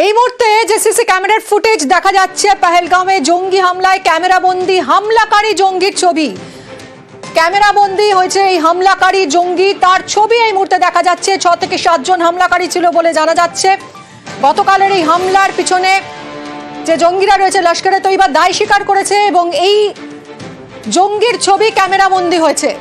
এই মুহূর্তে যে সিসি ক্যামেরার ফুটেজ দেখা যাচ্ছে পহেলগাঁওয়ে জঙ্গি হামলায় ক্যামেরাবন্দি হামলাকারী জঙ্গির ছবি। ক্যামেরাবন্দি হয়েছে এই হামলাকারী জঙ্গি, তার ছবি এই মুহূর্তে দেখা যাচ্ছে। 6 থেকে 7 জন হামলাকারী ছিল বলে জানা যাচ্ছে। গতকালের এই হামলার পিছনে যে জঙ্গিরা রয়েছে লস্করে তৈবা দায় স্বীকার করেছে এবং এই জঙ্গির ছবি ক্যামেরাবন্দি হয়েছে।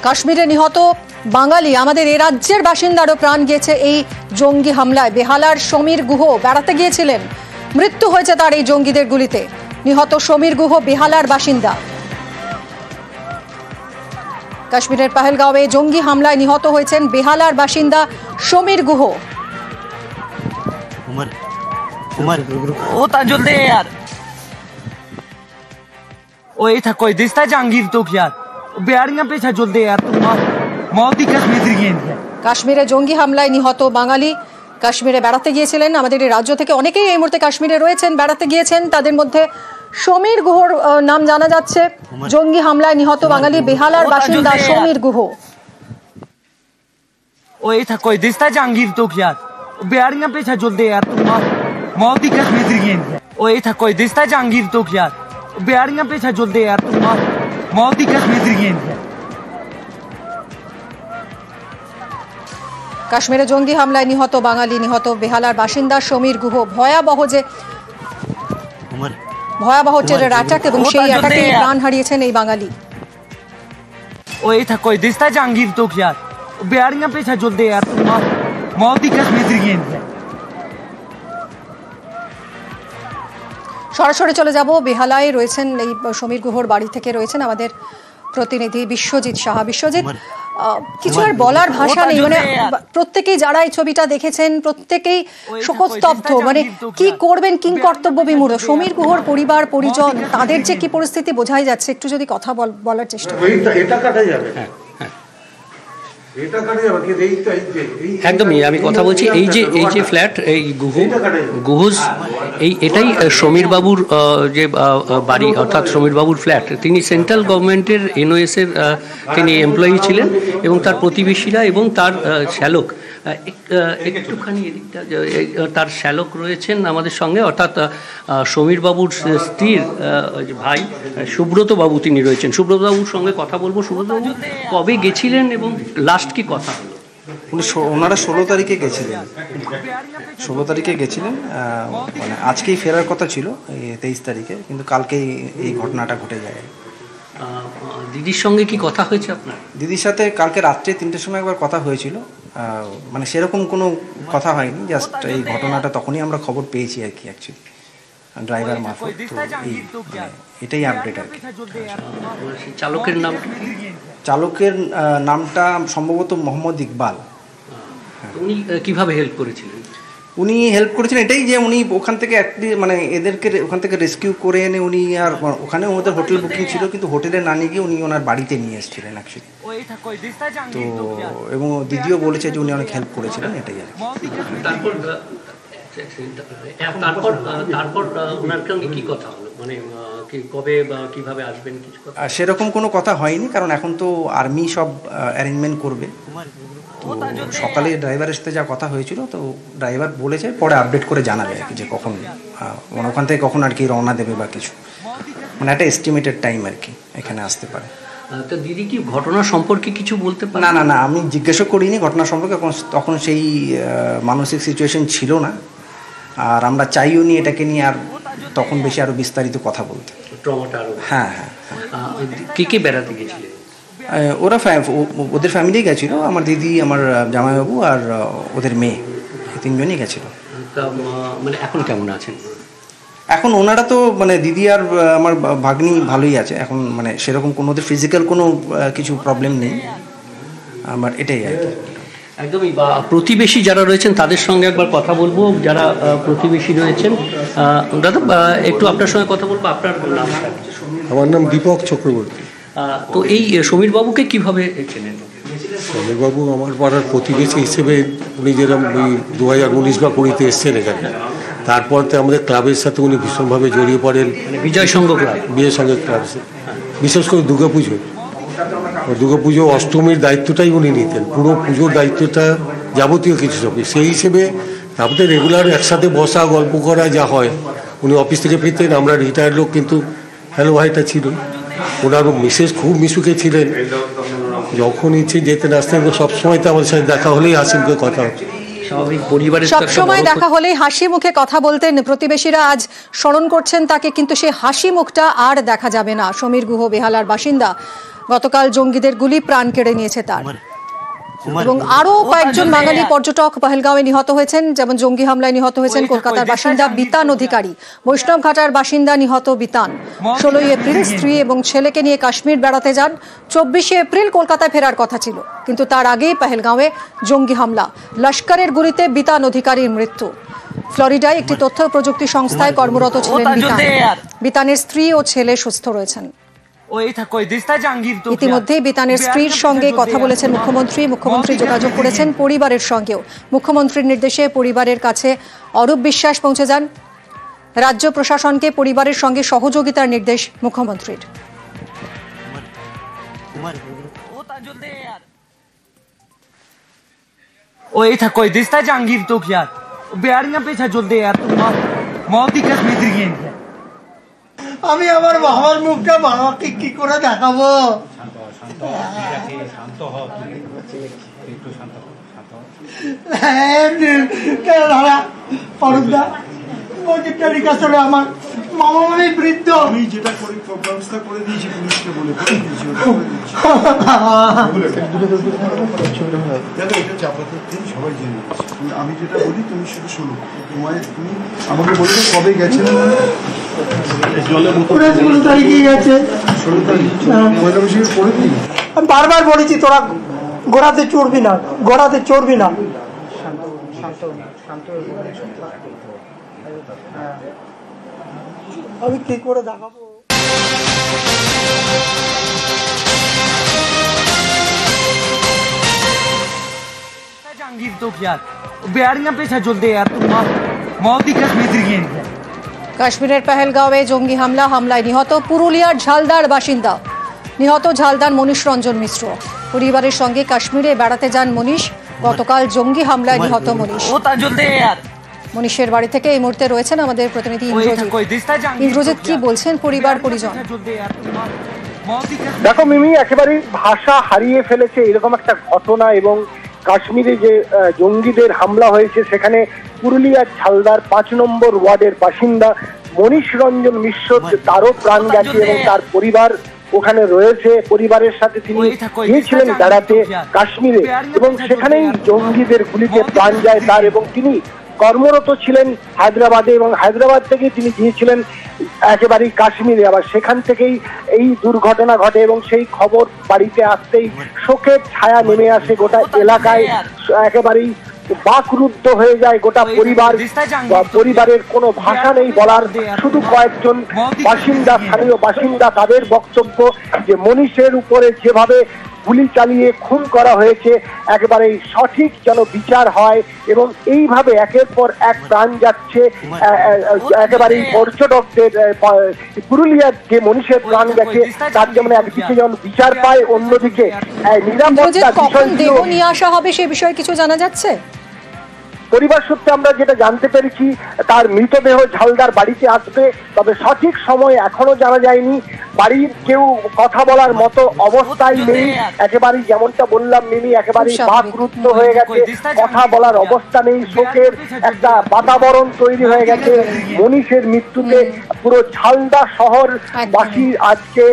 কাশ্মীরে নিহত বাঙালি আমাদের এ রাজ্যের বাসিন্দারও প্রাণ গিয়েছে এই জঙ্গি হামলায়। বেহালার সমীর গুহ বেড়াতে গিয়েছিলেন, মৃত্যু হয়েছে তার এই জঙ্গিদের গুলিতে। নিহত সমীর গুহ বেহালার বাসিন্দা। কাশ্মীরের পহেলগাঁওয়ে জঙ্গি হামলায় নিহত হয়েছেন বেহালার বাসিন্দা সমীর গুহ। কাশ্মীরে জঙ্গি হামলায় নিহত বাঙালি কাশ্মীরে বেড়াতে গিয়েছিলেন। আমাদের এই রাজ্য থেকে অনেকেই এই মুহূর্তে কাশ্মীরে রয়েছেন, বেড়াতে গিয়েছেন। তাদের মধ্যে সমীর গুহর নাম জানা যাচ্ছে। জঙ্গি হামলায় নিহত বাঙালি বেহালার বাসিন্দা সমীর গুহ। কাশ্মীরে জঙ্গি হামলায় নিহত বাঙালি, নিহত বেহালার বাসিন্দা সমীর গুহ। ভয়াবহ টেরর অ্যাটাক এবং সেই অ্যাটাকে প্রাণ হারিয়েছেন এই বাঙালি। সরাসরি চলে যাব বেহালায় রয়েছেন এই সমীর গুহর বাড়ি থেকে রয়েছেন আমাদের প্রতিনিধি বিশ্বজিৎ সাহা। বিশ্বজিৎ, কিছু আর বলার ভাষা নেই, মানে প্রত্যেকেই যারা এই ছবিটা দেখেছেন প্রত্যেকেই শোকস্তব্ধ, মানে কি করবেন, কি কর্তব্য বিমূঢ়। সমীর গুহর পরিবার পরিজন তাদের যে কি পরিস্থিতি বোঝাই যাচ্ছে, একটু যদি কথা বলার চেষ্টা করেন। একদমই আমি কথা বলছি। এই যে ফ্ল্যাট, এই গুহুজ এটাই সমীর বাবুর যে বাড়ি, অর্থাৎ সমীর বাবুর ফ্ল্যাট। তিনি সেন্ট্রাল গভর্নমেন্টের NOS এর তিনি এমপ্লয়ি ছিলেন এবং তার প্রতিবেশীরা এবং তার শ্যালক একটুখানি এদিকটা তার শ্যালক রয়েছেন আমাদের সঙ্গে, অর্থাৎ সমীর বাবুর স্ত্রীর ভাই সুব্রত বাবু তিনি রয়েছেন। সুব্রত বাবুর সঙ্গে কথা বলবো। সুব্রত বাবু কবে গেছিলেন এবং লাস্ট কি কথা হলো? ওনারা 16 তারিখে গেছিলেন। 16 তারিখে গেছিলেন, মানে আজকেই ফেরার কথা ছিল 23 তারিখে, কিন্তু কালকেই এই ঘটনাটা ঘটে যায়। দিদির সঙ্গে কি কথা হয়েছে আপনার? দিদির সাথে কালকে রাত্রে 3টের সময় একবার কথা হয়েছিল, মানে সেরকম কোনো কথা হয়নি। জাস্ট এই ঘটনাটা তখনই আমরা খবর পেয়েছি আর কি, অ্যাকচুয়ালি ড্রাইভার মারফত। তো এটাই আপডেট আর কি। চালকের নামটা সম্ভবত মোহাম্মদ ইকবাল। উনি কিভাবে হেল্প করেছিলেন? উনি হেল্প করেছিলেন এটাই যে উনি ওখান থেকে মানে এদেরকে ওখান থেকে রেস্কিউ করে এনে উনি, আর ওখানে ওদের হোটেল বুকিং ছিল, কিন্তু হোটেলে না নিয়ে গিয়ে উনি ওনার বাড়িতে নিয়ে এসেছিলেন অ্যাকচুয়ালি। তো এবং দিদিও বলেছে যে উনি অনেক হেল্প করেছিলেন, এটাই আর কি। সেরকম কোনো কথা হয়নি, কারণ এখন তো আর্মি সব অ্যারেঞ্জমেন্ট করবে। তো সকালে ড্রাইভারের সাথে যা কথা হয়েছিল, তো ড্রাইভার বলেছে পরে আপডেট করে জানাবে আর কি, যে কখন মানে ওখান থেকে কখন আর কি রওনা দেবে বা কিছু, মানে একটা এস্টিমেটেড টাইম আর কি এখানে আসতে পারে। তো দিদি কি ঘটনা সম্পর্কে কিছু বলতে পারে? না, আমি জিজ্ঞাসা করিনি ঘটনা সম্পর্কে, তখন সেই মানসিক সিচুয়েশন ছিল না, আর আমরা চাইও নি এটাকে নিয়ে আর তখন বেশি আরো বিস্তারিত কথা বলতে। হ্যাঁ, কে বেড়াতে গেছিলেন? ওরা ওদের ফ্যামিলি গেছিল, আমার দিদি, আমার জামাইবাবু আর ওদের মেয়ে, এই 3 জনই গেছিল। মানে এখন কেমন আছেন? এখন ওনারা তো মানে দিদি আর আমার ভাগ্নি ভালোই আছে এখন, মানে সেরকম কোনো ওদের ফিজিক্যাল কোনো কিছু প্রবলেম নেই, আমার এটাই আর কি। একদমই। প্রতিবেশী যারা রয়েছেন তাদের সঙ্গে একবার কথা বলবো, যারা প্রতিবেশী রয়েছেন। দাদা, একটু আপনার সঙ্গে কথা বলবো। আপনার নাম? আমার নাম দীপক চক্রবর্তী। তো এই সমীর বাবুকে কিভাবে চেনেন? সমীরবাবু আমার পাড়ার প্রতিবেশী হিসেবে উনি যেরকম ওই 2019 বা 20 এসছেন এখানে, তারপর তো আমাদের ক্লাবের সাথে উনি ভীষণভাবে জড়িয়ে পড়েন, মানে বিজয় সংঘ ক্লাব। বিয়ের সঙ্গে ক্লাব, বিশেষ করে দুর্গাপুজো অষ্টমীর দায়িত্বটাই উনি নিতেন, পুরো পুজোর দায়িত্বটা যাবতীয় কিছু সব সেই হিসেবে। তারপরে রেগুলার একসাথে বসা গল্প করা যা হয়, উনি অফিস থেকে ফিরতেন, আমরা রিটায়ার্ড লোক, কিন্তু হ্যালো ভাইটা ছিল। ওনার মিসেস খুব মিশুকে ছিলেন, যখন ইচ্ছে যেতেন আসতেন, সবসময় তো আমাদের সাথে দেখা হলেই হাসি মুখে কথা হতো। স্বাভাবিক পরিবারের সব সময় দেখা হলেই হাসি মুখে কথা বলতেন। প্রতিবেশীরা আজ স্মরণ করছেন তাকে, কিন্তু সেই হাসি মুখটা আর দেখা যাবে না। সমীর গুহ বেহালার বাসিন্দা, গতকাল জঙ্গিদের গুলি প্রাণ কেড়ে নিয়েছে তার। এবং আরো কয়েকজন বাঙালি পর্যটক পহেলগাঁওয়ে নিহত হয়েছেন, যেমন জঙ্গি হামলায় নিহত হয়েছেন কলকাতার বাসিন্দা বিতান অধিকারী, বৈষ্ণবঘাটার বাসিন্দা নিহত বিতান। 16 এপ্রিল স্ত্রী এবং ছেলেকে নিয়ে কাশ্মীর বেড়াতে যান। 24 এপ্রিল কলকাতায় ফেরার কথা ছিল, কিন্তু তার আগেই পহেলগাঁওয়ে জঙ্গি হামলা, লস্করের গুলিতে বিতান অধিকারীর মৃত্যু। ফ্লোরিডায় একটি তথ্য প্রযুক্তি সংস্থায় কর্মরত ছিলেন বিতান। বিতানের স্ত্রী ও ছেলে সুস্থ রয়েছেন। ইতিমধ্যেই বিতানের স্ত্রীর সঙ্গে কথা বলেছেন মুখ্যমন্ত্রী যোগাযোগ করেছেন পরিবারের সঙ্গেও। মুখ্যমন্ত্রীর নির্দেশে পরিবারের কাছে অরূপ বিশ্বাস পৌঁছে যান। রাজ্য প্রশাসনকে পরিবারের সঙ্গে সহযোগিতার নির্দেশ মুখ্যমন্ত্রীর। আমি আমার বাবার মুখটা বাবাকে কি করে দেখাবো? আমার মামা মানে বৃদ্ধ, আমি যেটা করি ব্যবস্থা করে দিয়েছি, পুলিশকে বলে সবাই জেনে গেছে। আমি যেটা বলি তুমি শুধু শোনো। তুমি আমাকে বলছো কবে গেছে? 16 তারিখে গেছে। 16 তারিখ পয়লা বৈশাখে পরে দিই। আমি বারবার বলেছি তোরা গোড়াতে চড়বি না, গোড়াতে চড়বি না। আমি কি করে দেখাবো? কাশ্মীরের পহেলগাঁওয়ে জঙ্গি হামলায় নিহত পুরুলিয়ার ঝালদার বাসিন্দা। নিহত ঝালদার মনীষ রঞ্জন মিশ্র। পরিবারের সঙ্গে কাশ্মীরে বেড়াতে যান মনীষ। গতকাল জঙ্গি হামলায় নিহত মনীষ। মনীষের বাড়ি থেকে এই মুহূর্তে রয়েছেন আমাদের প্রতিনিধি ইন্দ্রজিৎ। কি বলছেন পরিবার পরিজন? দেখো মিমি, একেবারে ভাষা হারিয়ে ফেলেছে এরকম একটা ঘটনা। এবং কাশ্মীরে যে জঙ্গিদের হামলা হয়েছে, সেখানে পুরুলিয়ার ঝালদার 5 নম্বর ওয়ার্ডের বাসিন্দা মনীষ রঞ্জন মিশ্র, তারও প্রাণ গেছে এবং তার পরিবার ওখানে রয়েছে। পরিবারের সাথে তিনি গিয়েছিলেন বেড়াতে কাশ্মীরে, এবং সেখানেই জঙ্গিদের গুলিতে প্রাণ যায় তার। এবং তিনি কর্মরত ছিলেন হায়দ্রাবাদে, এবং হায়দ্রাবাদ থেকে তিনি গিয়েছিলেন একেবারেই কাশ্মীরে। আবার সেখান থেকেই এই দুর্ঘটনা ঘটে, এবং সেই খবর বাড়িতে আসতেই শোকের ছায়া নেমে আসে গোটা এলাকায়। একেবারেই বাকরুদ্ধ হয়ে যায় গোটা পরিবার। পরিবারের কোনো ভাষা নেই বলার। শুধু কয়েকজন বাসিন্দা, স্থানীয় বাসিন্দা, তাদের বক্তব্য যে মনীষের উপরে যেভাবে গুলি চালিয়ে খুন করা হয়েছে, একেবারে সঠিক যেন বিচার হয়। এবং এইভাবে একের পর এক প্রাণ যাচ্ছে একেবারেই পর্যটকদের। পুরুলিয়ার যে মনীষের প্রাণ গেছে তার যেমন একদিকে যেমন বিচার পায়, অন্যদিকে নিরাপত্তা বিষয় নিয়ে আসা হবে সে বিষয়ে কিছু জানা যাচ্ছে? পরিবার সূত্রে আমরা যেটা জানতে পেরেছি, তার মৃতদেহ ঝালদার বাড়িতে আসবে, তবে সঠিক সময় এখনো জানা যায়নি। বাড়ির কেউ কথা বলার মতো অবস্থায় নেই। একেবারেই যেমনটা বললাম মিমি, একেবারেই বাকরুদ্ধ হয়ে গেছে, কথা বলার অবস্থা নেই। শোকের একটা বাতাবরণ তৈরি হয়ে গেছে মনীষের মৃত্যুতে। পুরো ঝালদা শহর বাসী আজকে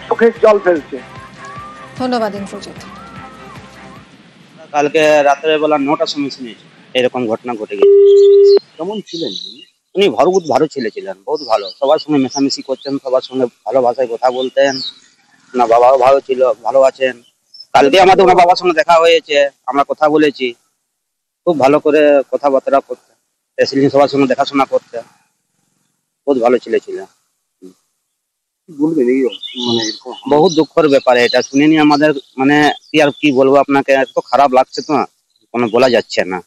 চোখের জল ফেলছে। ধন্যবাদ ইন্দ্রজিৎ। কালকে রাতের বেলা 9টার সময় শুনেছি এরকম ঘটনা ঘটে গেছে। কেমন ছিলেন উনি? ভালো ছেলে ছিলেন, বহুত ভালো। সবার সঙ্গে মেশামেশি করতেন, সবার সঙ্গে ভালো ভাষায় কথা বলতেন। না বাবাও ভালো ছিল, ভালো আছেন। কালকে আমাদের ওনার বাবার সঙ্গে দেখা হয়েছে, আমরা কথা বলেছি। খুব ভালো করে কথাবার্তা করতেন, সবার সঙ্গে দেখাশোনা করতেন। বহুত ভালো ছেলে ছিলেন। বহুত দুঃখের ব্যাপার এটা শুনিনি আমাদের। মানে কি আর কি বলবো আপনাকে, এত খারাপ লাগছে তো কোনো বলা যাচ্ছে না।